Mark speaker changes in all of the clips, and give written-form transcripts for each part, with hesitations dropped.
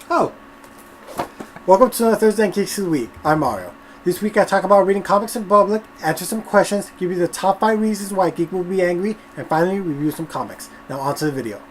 Speaker 1: Oh, welcome to another Thursday in Geeks of the Week. I'm Mario. This week I talk about reading comics in public, answer some questions, give you the top 5 reasons why a geek will be angry, and finally review some comics. Now on to the video.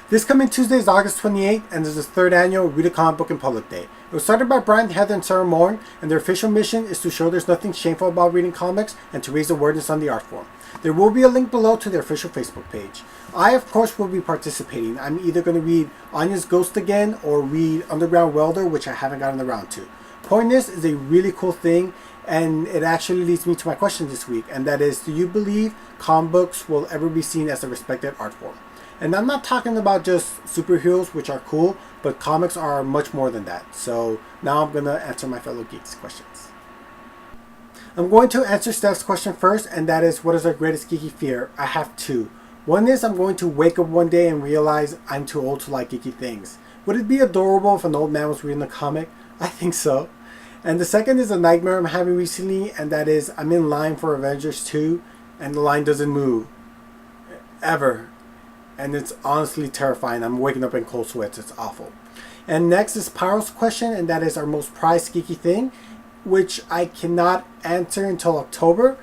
Speaker 1: This coming Tuesday is August 28th, and is the 3rd annual Read a Comic Book in Public Day. It was started by Brian, Heather, and Sarah Morin, and their official mission is to show there's nothing shameful about reading comics and to raise awareness on the art form. There will be a link below to their official Facebook page. I, of course, will be participating. I'm either going to read Anya's Ghost again or read Underground Welder, which I haven't gotten around to. Point is a really cool thing, and it actually leads me to my question this week, and that is, do you believe comic books will ever be seen as a respected art form? And I'm not talking about just superheroes, which are cool, but comics are much more than that. So now I'm going to answer my fellow geeks' questions. I'm going to answer Steph's question first, and that is, what is our greatest geeky fear? I have two. One is I'm going to wake up one day and realize I'm too old to like geeky things. Would it be adorable if an old man was reading a comic? I think so. And the second is a nightmare I'm having recently, and that is I'm in line for Avengers 2, and the line doesn't move. Ever. And it's honestly terrifying. I'm waking up in cold sweats. It's awful. And next is Pyro's question, and that is our most prized geeky thing, which I cannot answer until October.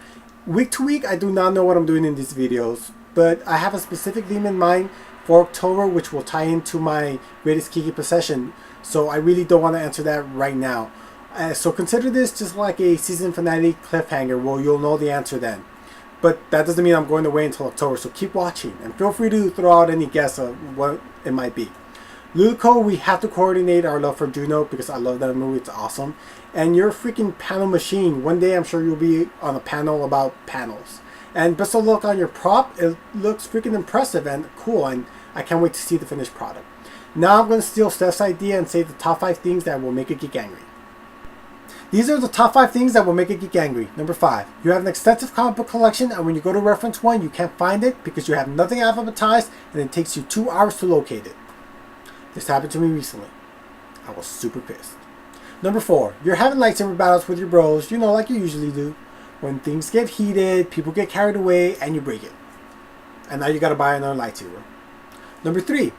Speaker 1: Week to week, I do not know what I'm doing in these videos, but I have a specific theme in mind for October, which will tie into my greatest geeky possession. So I really don't want to answer that right now. So consider this just like a season finale cliffhanger where you'll know the answer then. But that doesn't mean I'm going to wait until October, so keep watching. And feel free to throw out any guess of what it might be. Luco, we have to coordinate our love for Juno because I love that movie. It's awesome. And you're a freaking panel machine. One day I'm sure you'll be on a panel about panels. And best of luck on your prop. It looks freaking impressive and cool, and I can't wait to see the finished product. Now I'm going to steal Steph's idea and say the top 5 things that will make a geek angry. These are the top 5 things that will make a geek angry. Number 5, you have an extensive comic book collection, and when you go to reference one, you can't find it because you have nothing alphabetized, and it takes you 2 hours to locate it. This happened to me recently. I was super pissed. Number 4, you're having lightsaber battles with your bros, you know, like you usually do. When things get heated, people get carried away, and you break it. And now you gotta buy another lightsaber. Number 3,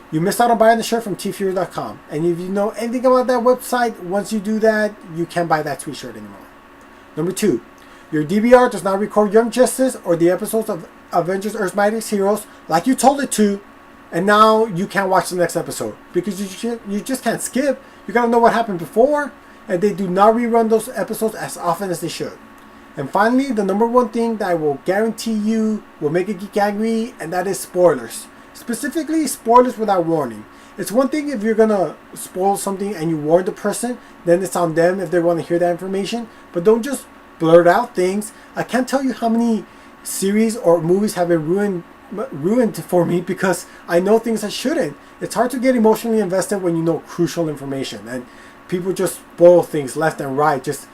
Speaker 1: you missed out on buying the shirt from tfury.com. And if you know anything about that website, once you do that, you can't buy that sweet shirt anymore. Number 2, your DVR does not record Young Justice or the episodes of Avengers Earth's Mightiest Heroes like you told it to. And now you can't watch the next episode because you just can't skip. You gotta know what happened before. And they do not rerun those episodes as often as they should. And finally, the number 1 thing that I will guarantee you will make a geek angry, and that is spoilers. Specifically, spoilers without warning. It's one thing if you're gonna spoil something and you warn the person, then it's on them if they want to hear that information. But don't just blurt out things. I can't tell you how many series or movies have been ruined for me because I know things I shouldn't. It's hard to get emotionally invested when you know crucial information, and people just spoil things left and right. Just,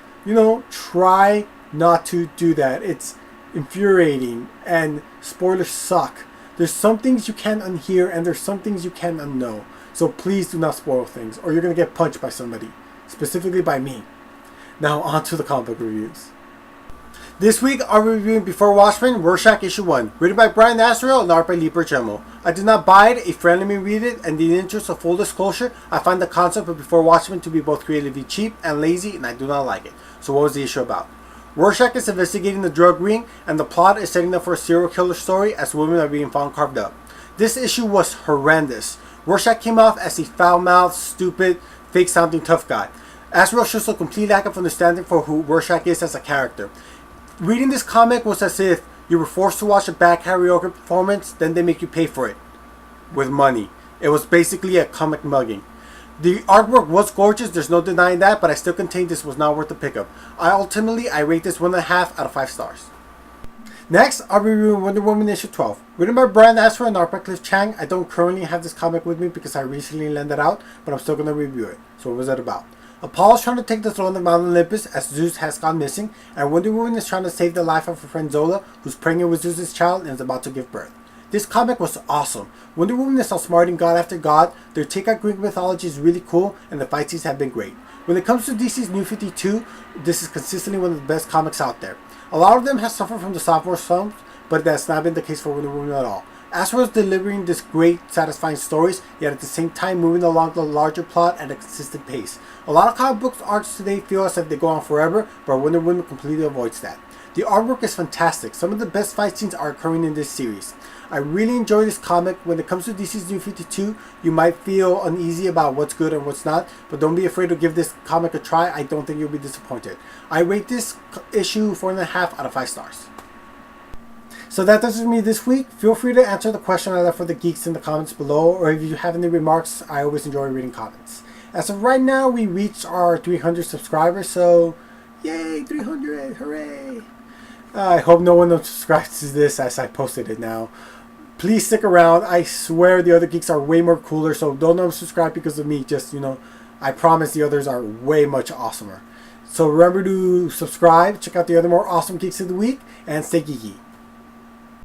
Speaker 1: try not to do that. It's infuriating, and spoilers suck. There's some things you can't unhear, and there's some things you can't unknow. So please do not spoil things, or you're going to get punched by somebody. Specifically by me. Now on to the comic book reviews. This week I'm reviewing Before Watchmen, Rorschach Issue 1, written by Brian Azrael and art by Lee Bergemo. I did not buy it, a friend let me read it, and in the interest of full disclosure, I find the concept of Before Watchmen to be both creatively cheap and lazy, and I do not like it. So what was the issue about? Rorschach is investigating the drug ring, and the plot is setting up for a serial killer story as women are being found carved up. This issue was horrendous. Rorschach came off as a foul-mouthed, stupid, fake-sounding tough guy. Azrael shows a complete lack of understanding for who Rorschach is as a character. Reading this comic was as if you were forced to watch a bad karaoke performance, then they make you pay for it. With money. It was basically a comic mugging. The artwork was gorgeous, there's no denying that, but I still contend this was not worth the pickup. I rate this 1.5 out of 5 stars. Next, I'll be reviewing WonderWoman issue 12. Written by Brian Azrael and art by Cliff Chang. I don't currently have this comic with me because I recently lent it out, but I'm still going to review it. So what was it about? Apollo is trying to take the throne of Mount Olympus as Zeus has gone missing, and Wonder Woman is trying to save the life of her friend Zola, who's pregnant with Zeus' child and is about to give birth. This comic was awesome. Wonder Woman is outsmarting God after God, their take on Greek mythology is really cool, and the fight scenes have been great. When it comes to DC's New 52, this is consistently one of the best comics out there. A lot of them have suffered from the sophomore slump, but that's not been the case for Wonder Woman at all. Astro is delivering this great, satisfying stories, yet at the same time moving along the larger plot at a consistent pace. A lot of comic book arcs today feel as if they go on forever, but Wonder Woman completely avoids that. The artwork is fantastic. Some of the best fight scenes are occurring in this series. I really enjoy this comic. When it comes to DC's New 52, you might feel uneasy about what's good and what's not, but don't be afraid to give this comic a try. I don't think you'll be disappointed. I rate this issue 4.5 out of 5 stars. So that does it for me this week. Feel free to answer the question I left for the geeks in the comments below, or if you have any remarks, I always enjoy reading comments. As of right now, we reached our 300 subscribers, so yay, 300, hooray! I hope no one unsubscribes to this as I posted it now. Please stick around. I swear the other geeks are way more cooler, so don't unsubscribe because of me. Just, I promise the others are way much awesomer. So remember to subscribe, check out the other more awesome geeks of the week, and stay geeky.